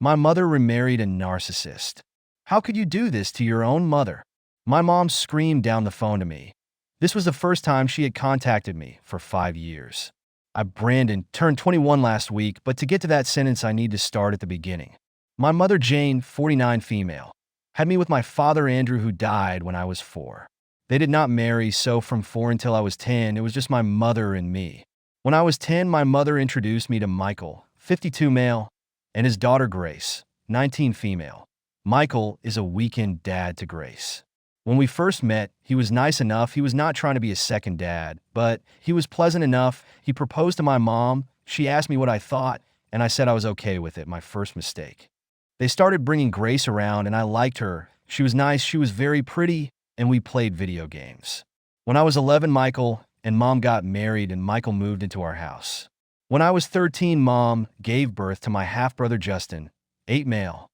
My mother remarried a narcissist. How could you do this to your own mother? My mom screamed down the phone to me. This was the first time she had contacted me for 5 years. Brandon turned 21 last week, but to get to that sentence, I need to start at the beginning. My mother, Jane, 49 female, had me with my father, Andrew, who died when I was 4. They did not marry, so from 4 until I was 10, it was just my mother and me. When I was 10, my mother introduced me to Michael, 52 male, and his daughter, Grace, 19 female. Michael is a weekend dad to Grace. When we first met, he was nice enough. He was not trying to be a second dad, but he was pleasant enough. He proposed to my mom. She asked me what I thought, and I said I was okay with it, my first mistake. They started bringing Grace around, and I liked her. She was nice, she was very pretty, and we played video games. When I was 11, Michael and Mom got married, and Michael moved into our house. When I was 13, Mom gave birth to my half-brother Justin, 8 male.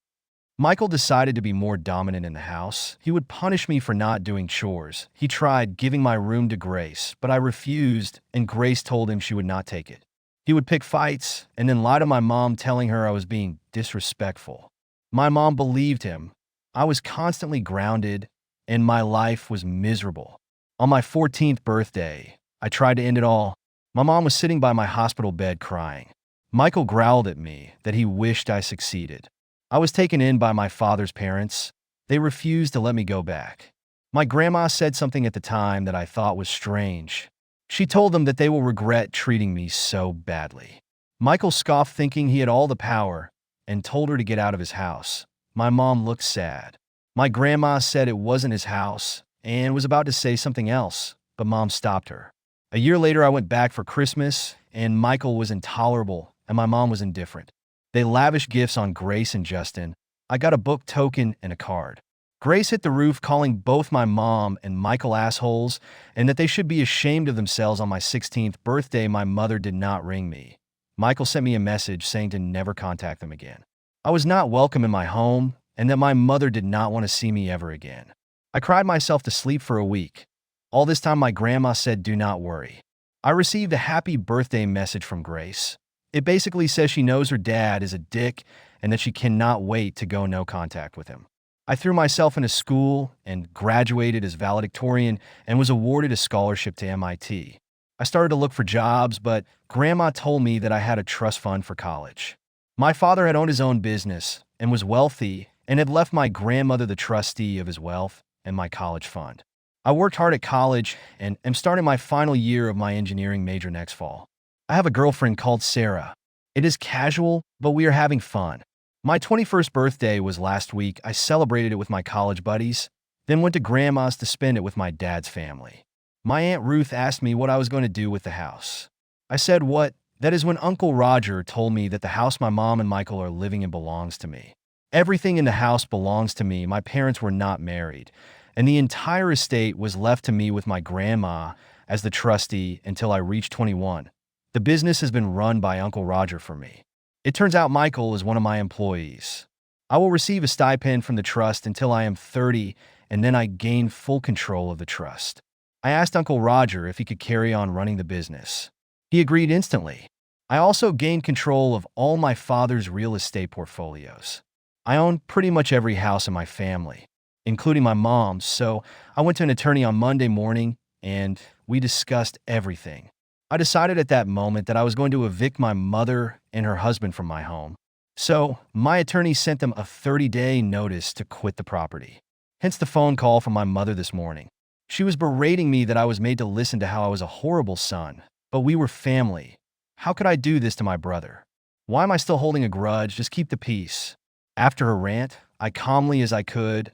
Michael decided to be more dominant in the house. He would punish me for not doing chores. He tried giving my room to Grace, but I refused, and Grace told him she would not take it. He would pick fights and then lie to my mom, telling her I was being disrespectful. My mom believed him. I was constantly grounded, and my life was miserable. On my 14th birthday, I tried to end it all. My mom was sitting by my hospital bed crying. Michael growled at me that he wished I succeeded. I was taken in by my father's parents. They refused to let me go back. My grandma said something at the time that I thought was strange. She told them that they will regret treating me so badly. Michael scoffed, thinking he had all the power, and told her to get out of his house. My mom looked sad. My grandma said it wasn't his house and was about to say something else, but Mom stopped her. A year later, I went back for Christmas, and Michael was intolerable, and my mom was indifferent. They lavished gifts on Grace and Justin. I got a book token and a card. Grace hit the roof, calling both my mom and Michael assholes, and that they should be ashamed of themselves. On my 16th birthday, my mother did not ring me. Michael sent me a message saying to never contact them again. I was not welcome in my home, and that my mother did not want to see me ever again. I cried myself to sleep for a week. All this time, my grandma said, "Do not worry." I received a happy birthday message from Grace. It basically says she knows her dad is a dick and that she cannot wait to go no contact with him. I threw myself into school and graduated as valedictorian and was awarded a scholarship to MIT. I started to look for jobs, but Grandma told me that I had a trust fund for college. My father had owned his own business and was wealthy and had left my grandmother the trustee of his wealth and my college fund. I worked hard at college and am starting my final year of my engineering major next fall. I have a girlfriend called Sarah. It is casual, but we are having fun. My 21st birthday was last week. I celebrated it with my college buddies, then went to Grandma's to spend it with my dad's family. My Aunt Ruth asked me what I was going to do with the house. I said, "What?" That is when Uncle Roger told me that the house my mom and Michael are living in belongs to me. Everything in the house belongs to me. My parents were not married, and the entire estate was left to me with my grandma as the trustee until I reached 21. The business has been run by Uncle Roger for me. It turns out Michael is one of my employees. I will receive a stipend from the trust until I am 30, and then I gain full control of the trust. I asked Uncle Roger if he could carry on running the business. He agreed instantly. I also gained control of all my father's real estate portfolios. I own pretty much every house in my family, including my mom's, so I went to an attorney on Monday morning, and we discussed everything. I decided at that moment that I was going to evict my mother and her husband from my home. So my attorney sent them a 30-day notice to quit the property. Hence the phone call from my mother this morning. She was berating me that I was made to listen to how I was a horrible son, but we were family. How could I do this to my brother? Why am I still holding a grudge? Just keep the peace. After her rant, I calmly as I could.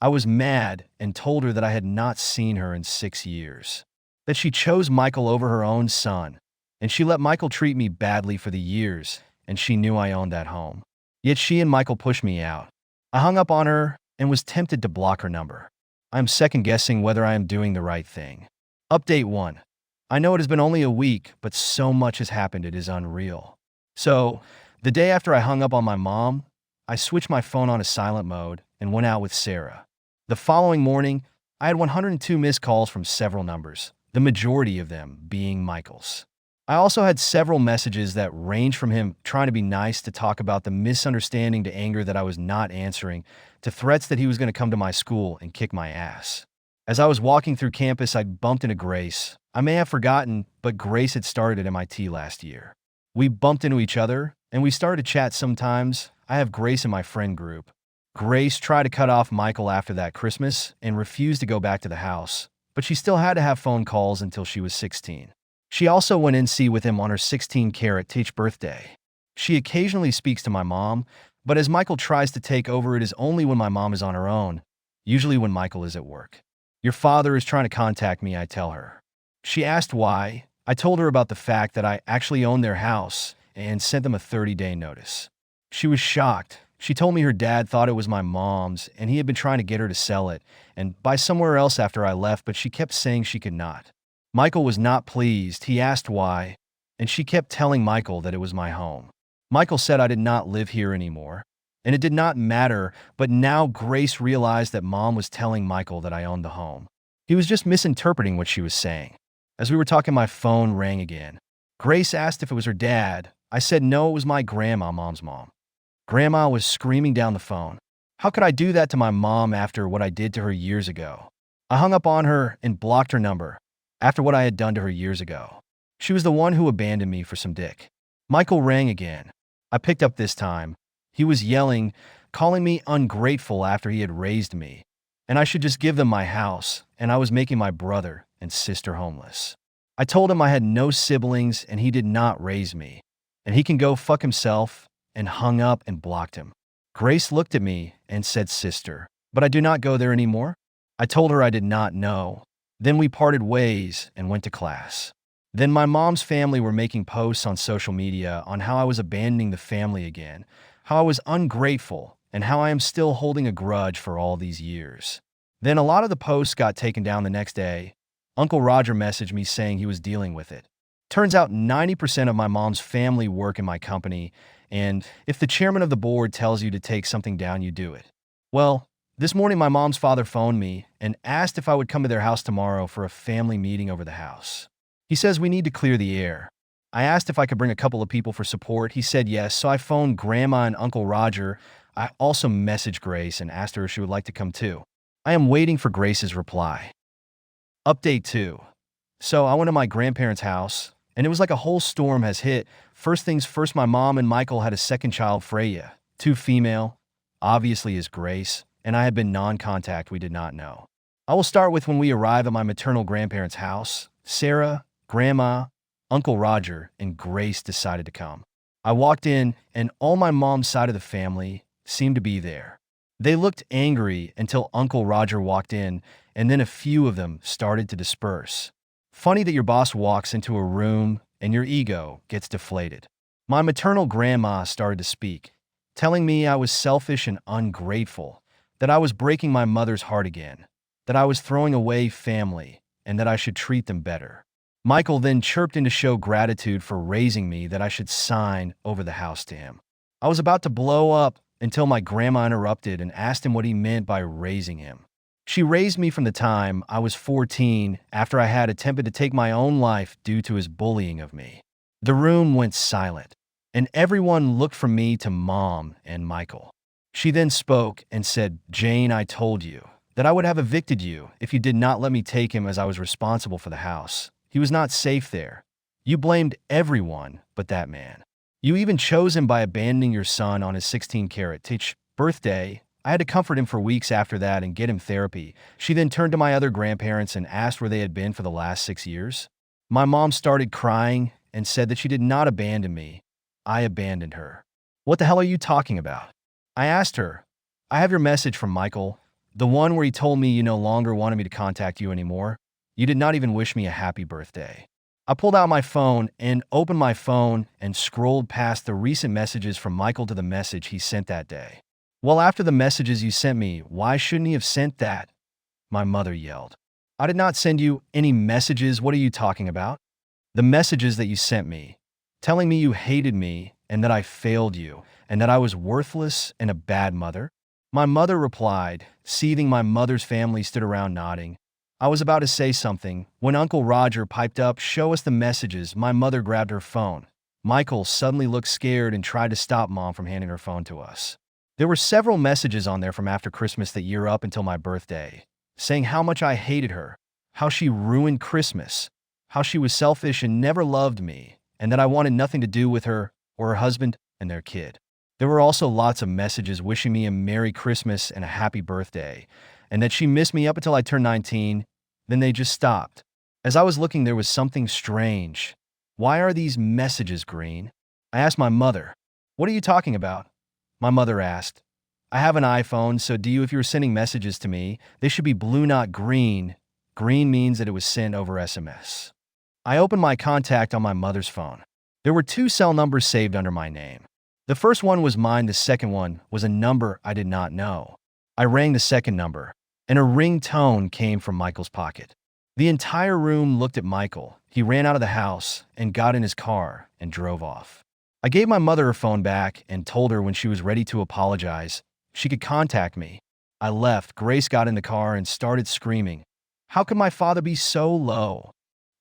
I was mad and told her that I had not seen her in 6 years. That she chose Michael over her own son, and she let Michael treat me badly for the years, and she knew I owned that home. Yet she and Michael pushed me out. I hung up on her and was tempted to block her number. I am second-guessing whether I am doing the right thing. Update 1. I know it has been only a week, but so much has happened it is unreal. So, the day after I hung up on my mom, I switched my phone on to silent mode and went out with Sarah. The following morning, I had 102 missed calls from several numbers, the majority of them being Michael's. I also had several messages that ranged from him trying to be nice to talk about the misunderstanding to anger that I was not answering, to threats that he was going to come to my school and kick my ass. As I was walking through campus, I bumped into Grace. I may have forgotten, but Grace had started at MIT last year. We bumped into each other, and we started to chat sometimes. I have Grace in my friend group. Grace tried to cut off Michael after that Christmas and refused to go back to the house, but she still had to have phone calls until she was 16. She also went NC with him on her 16-carat birthday. She occasionally speaks to my mom, but as Michael tries to take over, it is only when my mom is on her own, usually when Michael is at work. Your father is trying to contact me, I tell her. She asked why. I told her about the fact that I actually owned their house and sent them a 30-day notice. She was shocked. She told me her dad thought it was my mom's and he had been trying to get her to sell it and buy somewhere else after I left, but she kept saying she could not. Michael was not pleased. He asked why, and she kept telling Michael that it was my home. Michael said I did not live here anymore, and it did not matter, but now Grace realized that Mom was telling Michael that I owned the home. He was just misinterpreting what she was saying. As we were talking, my phone rang again. Grace asked if it was her dad. I said no, it was my grandma, Mom's mom. Grandma was screaming down the phone. How could I do that to my mom after what I did to her years ago? I hung up on her and blocked her number after what I had done to her years ago. She was the one who abandoned me for some dick. Michael rang again. I picked up this time. He was yelling, calling me ungrateful after he had raised me, and I should just give them my house, and I was making my brother and sister homeless. I told him I had no siblings and he did not raise me, and he can go fuck himself, and hung up and blocked him. Grace looked at me and said, "Sister, but I do not go there anymore." I told her I did not know. Then we parted ways and went to class. Then my mom's family were making posts on social media on how I was abandoning the family again, how I was ungrateful, and how I am still holding a grudge for all these years. Then a lot of the posts got taken down the next day. Uncle Roger messaged me saying he was dealing with it. Turns out 90% of my mom's family work in my company, and if the chairman of the board tells you to take something down, you do it. Well, this morning my mom's father phoned me and asked if I would come to their house tomorrow for a family meeting over the house. He says we need to clear the air. I asked if I could bring a couple of people for support. He said yes, so I phoned Grandma and Uncle Roger. I also messaged Grace and asked her if she would like to come too. I am waiting for Grace's reply. Update 2. So I went to my grandparents' house, and it was like a whole storm has hit. First things first, my mom and Michael had a second child, Freya, 2 female, obviously is Grace, and I had been non-contact, we did not know. I will start with when we arrived at my maternal grandparents' house. Sarah, Grandma, Uncle Roger, and Grace decided to come. I walked in, and all my mom's side of the family seemed to be there. They looked angry until Uncle Roger walked in, and then a few of them started to disperse. Funny that your boss walks into a room and your ego gets deflated. My maternal grandma started to speak, telling me I was selfish and ungrateful, that I was breaking my mother's heart again, that I was throwing away family, and that I should treat them better. Michael then chirped in to show gratitude for raising me that I should sign over the house to him. I was about to blow up until my grandma interrupted and asked him what he meant by raising him. She raised me from the time I was 14 after I had attempted to take my own life due to his bullying of me. The room went silent, and everyone looked from me to Mom and Michael. She then spoke and said, "Jane, I told you that I would have evicted you if you did not let me take him, as I was responsible for the house. He was not safe there. You blamed everyone but that man. You even chose him by abandoning your son on his 16-carat birthday. I had to comfort him for weeks after that and get him therapy." She then turned to my other grandparents and asked where they had been for the last 6 years. My mom started crying and said that she did not abandon me. I abandoned her. "What the hell are you talking about?" I asked her. "I have your message from Michael, the one where he told me you no longer wanted me to contact you anymore. You did not even wish me a happy birthday." I pulled out my phone and opened my phone and scrolled past the recent messages from Michael to the message he sent that day. "Well, after the messages you sent me, why shouldn't he have sent that?" My mother yelled. "I did not send you any messages. What are you talking about?" "The messages that you sent me, telling me you hated me and that I failed you and that I was worthless and a bad mother." My mother replied, seething. My mother's family stood around nodding. I was about to say something when Uncle Roger piped up, "Show us the messages." My mother grabbed her phone. Michael suddenly looked scared and tried to stop Mom from handing her phone to us. There were several messages on there from after Christmas that year up until my birthday, saying how much I hated her, how she ruined Christmas, how she was selfish and never loved me, and that I wanted nothing to do with her or her husband and their kid. There were also lots of messages wishing me a Merry Christmas and a Happy Birthday, and that she missed me up until I turned 19, then they just stopped. As I was looking, there was something strange. Why are these messages green? I asked my mother. "What are you talking about?" My mother asked. "I have an iPhone, so if you were sending messages to me, they should be blue, not green. Green means that it was sent over SMS. I opened my contact on my mother's phone. There were 2 cell numbers saved under my name. The first one was mine, the second one was a number I did not know. I rang the second number, and a ringtone came from Michael's pocket. The entire room looked at Michael. He ran out of the house and got in his car and drove off. I gave my mother her phone back and told her when she was ready to apologize, she could contact me. I left. Grace got in the car and started screaming. How could my father be so low?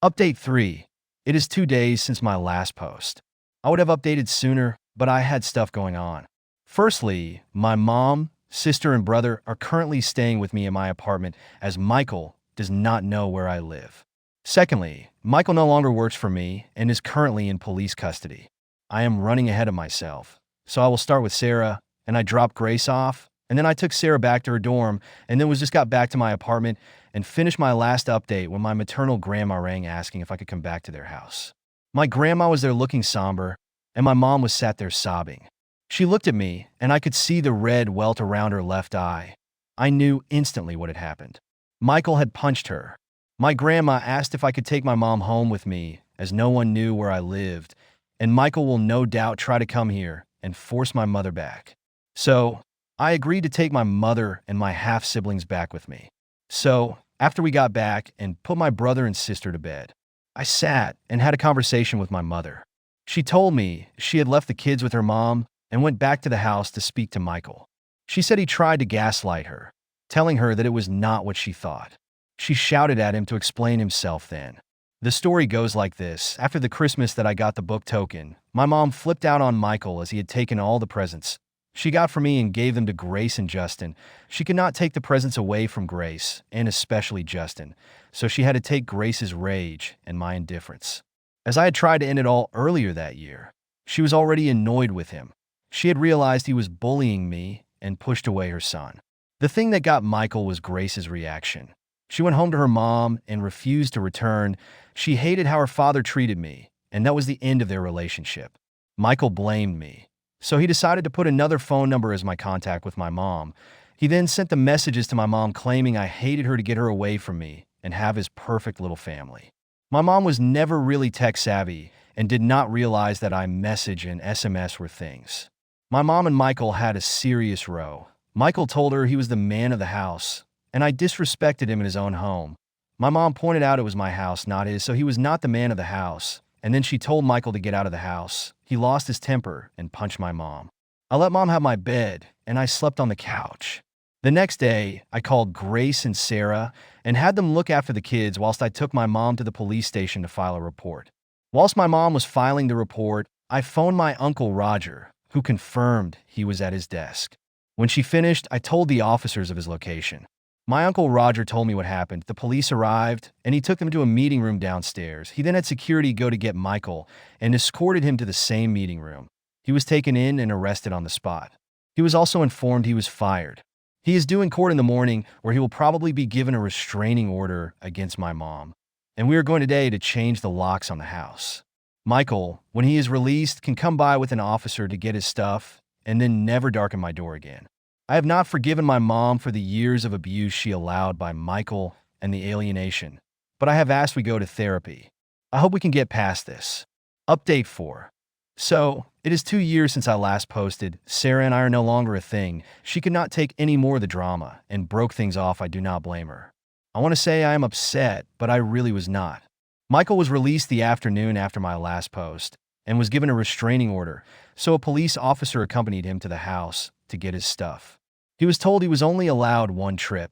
Update 3. It is 2 days since my last post. I would have updated sooner, but I had stuff going on. Firstly, my mom, sister, and brother are currently staying with me in my apartment as Michael does not know where I live. Secondly, Michael no longer works for me and is currently in police custody. I am running ahead of myself, so I will start with Sarah, and I dropped Grace off, and then I took Sarah back to her dorm, and then just got back to my apartment and finished my last update when my maternal grandma rang asking if I could come back to their house. My grandma was there looking somber, and my mom was sat there sobbing. She looked at me, and I could see the red welt around her left eye. I knew instantly what had happened. Michael had punched her. My grandma asked if I could take my mom home with me, as no one knew where I lived, and Michael will no doubt try to come here and force my mother back. So, I agreed to take my mother and my half-siblings back with me. So, after we got back and put my brother and sister to bed, I sat and had a conversation with my mother. She told me she had left the kids with her mom and went back to the house to speak to Michael. She said he tried to gaslight her, telling her that it was not what she thought. She shouted at him to explain himself then. The story goes like this. After the Christmas that I got the book token, my mom flipped out on Michael as he had taken all the presents she got for me and gave them to Grace and Justin. She could not take the presents away from Grace, and especially Justin, so she had to take Grace's rage and my indifference. As I had tried to end it all earlier that year, she was already annoyed with him. She had realized he was bullying me and pushed away her son. The thing that got Michael was Grace's reaction. She went home to her mom and refused to return. She hated how her father treated me, and that was the end of their relationship. Michael blamed me, so he decided to put another phone number as my contact with my mom. He then sent the messages to my mom claiming I hated her to get her away from me and have his perfect little family. My mom was never really tech savvy and did not realize that iMessage and SMS were things. My mom and Michael had a serious row. Michael told her he was the man of the house, and I disrespected him in his own home. My mom pointed out it was my house, not his, so he was not the man of the house. And then she told Michael to get out of the house. He lost his temper and punched my mom. I let mom have my bed, and I slept on the couch. The next day, I called Grace and Sarah and had them look after the kids whilst I took my mom to the police station to file a report. Whilst my mom was filing the report, I phoned my Uncle Roger, who confirmed he was at his desk. When she finished, I told the officers of his location. My Uncle Roger told me what happened. The police arrived, and he took them to a meeting room downstairs. He then had security go to get Michael and escorted him to the same meeting room. He was taken in and arrested on the spot. He was also informed he was fired. He is due in court in the morning, where he will probably be given a restraining order against my mom. And we are going today to change the locks on the house. Michael, when he is released, can come by with an officer to get his stuff and then never darken my door again. I have not forgiven my mom for the years of abuse she allowed by Michael and the alienation, but I have asked we go to therapy. I hope we can get past this. Update 4. So, it is 2 years since I last posted. Sarah and I are no longer a thing. She could not take any more of the drama and broke things off. I do not blame her. I want to say I am upset, but I really was not. Michael was released the afternoon after my last post and was given a restraining order, so a police officer accompanied him to the house to get his stuff. He was told he was only allowed one trip.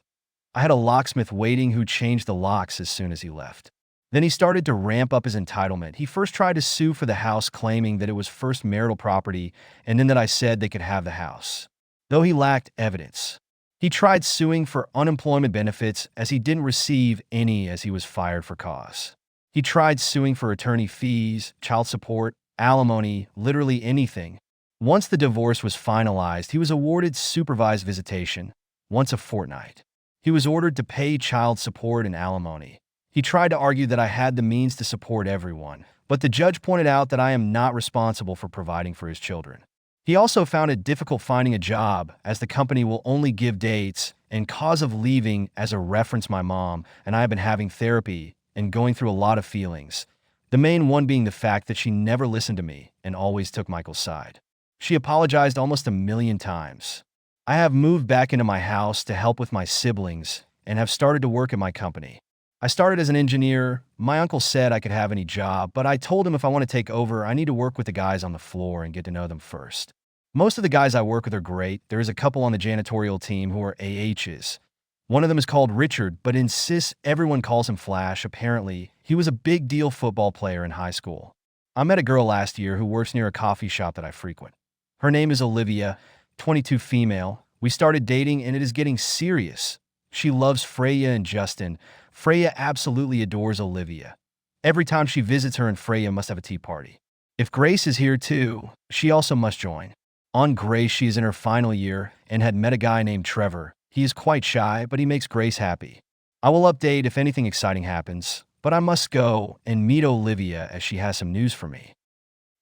I had a locksmith waiting who changed the locks as soon as he left. Then he started to ramp up his entitlement. He first tried to sue for the house, claiming that it was first marital property, and then that I said they could have the house, though he lacked evidence. He tried suing for unemployment benefits as he didn't receive any as he was fired for cause. He tried suing for attorney fees, child support, alimony, literally anything. Once the divorce was finalized, he was awarded supervised visitation once a fortnight. He was ordered to pay child support and alimony. He tried to argue that I had the means to support everyone, but the judge pointed out that I am not responsible for providing for his children. He also found it difficult finding a job, as the company will only give dates and cause of leaving as a reference my mom and I have been having therapy and going through a lot of feelings, the main one being the fact that she never listened to me and always took Michael's side. She apologized almost 1,000,000 times. I have moved back into my house to help with my siblings and have started to work at my company. I started as an engineer. My uncle said I could have any job, but I told him if I want to take over, I need to work with the guys on the floor and get to know them first. Most of the guys I work with are great. There is a couple on the janitorial team who are AHs. One of them is called Richard, but insists everyone calls him Flash. Apparently, he was a big deal football player in high school. I met a girl last year who works near a coffee shop that I frequent. Her name is Olivia, 22, female. We started dating and it is getting serious. She loves Freya and Justin. Freya absolutely adores Olivia. Every time she visits her and Freya must have a tea party. If Grace is here too, she also must join. On Grace, she is in her final year and had met a guy named Trevor. He is quite shy, but he makes Grace happy. I will update if anything exciting happens, but I must go and meet Olivia as she has some news for me.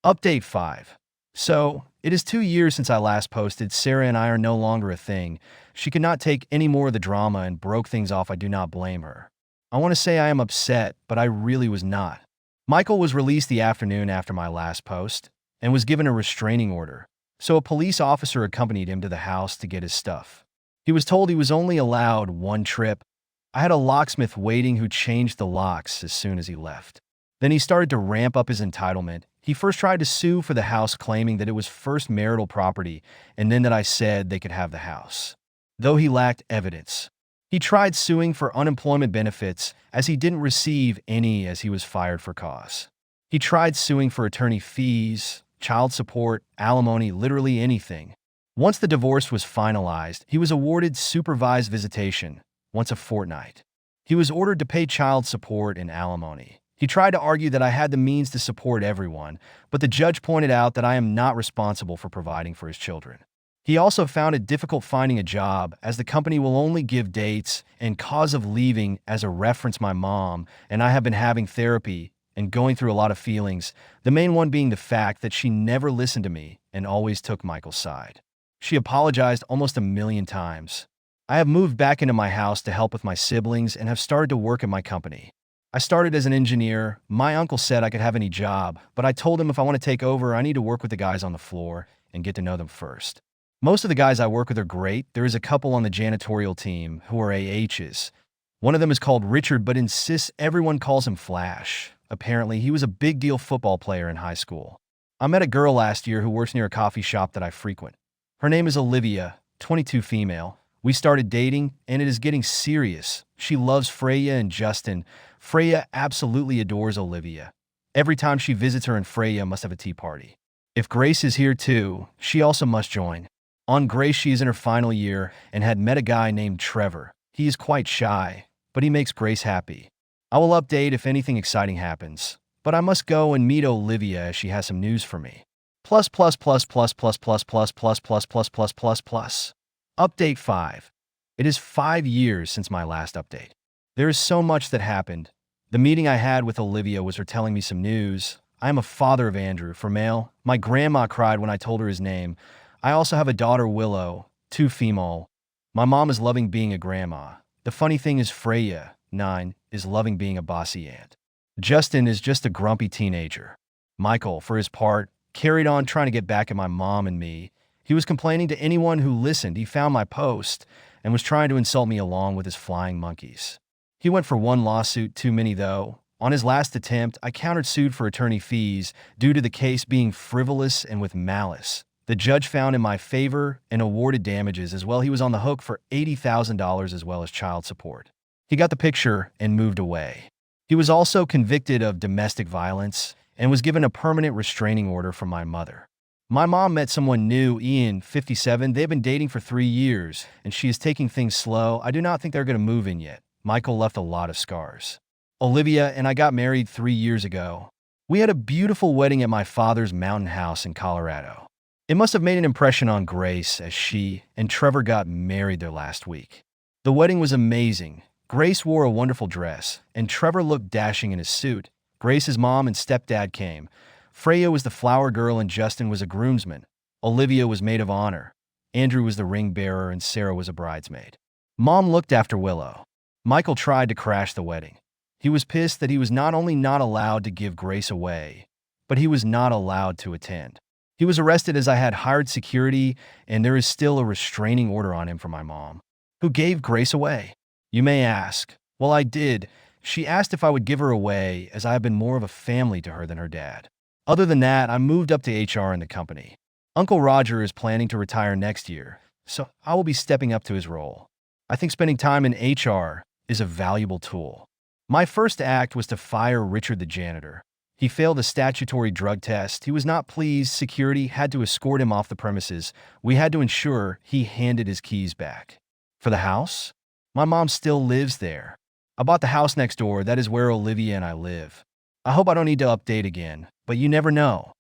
Update 5. So, it is 2 years since I last posted. Sarah and I are no longer a thing. She could not take any more of the drama and broke things off. I do not blame her. I want to say I am upset, but I really was not. Michael was released the afternoon after my last post and was given a restraining order, so a police officer accompanied him to the house to get his stuff. He was told he was only allowed one trip. I had a locksmith waiting who changed the locks as soon as he left. Then he started to ramp up his entitlement. He first tried to sue for the house, claiming that it was first marital property, and then that I said they could have the house, though he lacked evidence. He tried suing for unemployment benefits as he didn't receive any as he was fired for cause. He tried suing for attorney fees, child support, alimony, literally anything. Once the divorce was finalized, he was awarded supervised visitation once a fortnight. He was ordered to pay child support and alimony. He tried to argue that I had the means to support everyone, but the judge pointed out that I am not responsible for providing for his children. He also found it difficult finding a job, as the company will only give dates and cause of leaving as a reference my mom and I have been having therapy and going through a lot of feelings, the main one being the fact that she never listened to me and always took Michael's side. She apologized almost 1,000,000 times. I have moved back into my house to help with my siblings and have started to work at my company. I started as an engineer. My uncle said I could have any job, but I told him if I want to take over, I need to work with the guys on the floor and get to know them first. Most of the guys I work with are great. There is a couple on the janitorial team who are AHs. One of them is called Richard, but insists everyone calls him Flash. Apparently, he was a big deal football player in high school. I met a girl last year who works near a coffee shop that I frequent. Her name is Olivia, 22, female. We started dating, and it is getting serious. She loves Freya and Justin. Freya absolutely adores Olivia. Every time she visits her and Freya must have a tea party. If Grace is here too, she also must join. On Grace, she is in her final year and had met a guy named Trevor. He is quite shy, but he makes Grace happy. I will update if anything exciting happens, but I must go and meet Olivia as she has some news for me. Plus plus plus plus plus plus plus plus plus plus plus plus plus. Update 5. It is 5 years since my last update. There is so much that happened. The meeting I had with Olivia was her telling me some news. I am a father of Andrew, for male. My grandma cried when I told her his name. I also have a daughter, Willow, 2, female. My mom is loving being a grandma. The funny thing is Freya, 9, is loving being a bossy aunt. Justin is just a grumpy teenager. Michael, for his part, carried on trying to get back at my mom and me. He was complaining to anyone who listened. He found my post and was trying to insult me along with his flying monkeys. He went for one lawsuit too many, though. On his last attempt, I countersued for attorney fees due to the case being frivolous and with malice. The judge found in my favor and awarded damages as well. He was on the hook for $80,000 as well as child support. He got the picture and moved away. He was also convicted of domestic violence and was given a permanent restraining order from my mother. My mom met someone new, Ian, 57. They've been dating for 3 years, and she is taking things slow. I do not think they're going to move in yet. Michael left a lot of scars. Olivia and I got married 3 years ago. We had a beautiful wedding at my father's mountain house in Colorado. It must have made an impression on Grace as she and Trevor got married there last week. The wedding was amazing. Grace wore a wonderful dress, and Trevor looked dashing in his suit. Grace's mom and stepdad came. Freya was the flower girl and Justin was a groomsman. Olivia was maid of honor. Andrew was the ring bearer and Sarah was a bridesmaid. Mom looked after Willow. Michael tried to crash the wedding. He was pissed that he was not only not allowed to give Grace away, but he was not allowed to attend. He was arrested as I had hired security, and there is still a restraining order on him for my mom. Who gave Grace away? You may ask. Well, I did. She asked if I would give her away as I have been more of a family to her than her dad. Other than that, I moved up to HR in the company. Uncle Roger is planning to retire next year, so I will be stepping up to his role. I think spending time in HR is a valuable tool. My first act was to fire Richard the janitor. He failed a statutory drug test. He was not pleased. Security had to escort him off the premises. We had to ensure he handed his keys back. For the house? My mom still lives there. I bought the house next door. That is where Olivia and I live. I hope I don't need to update again, but you never know.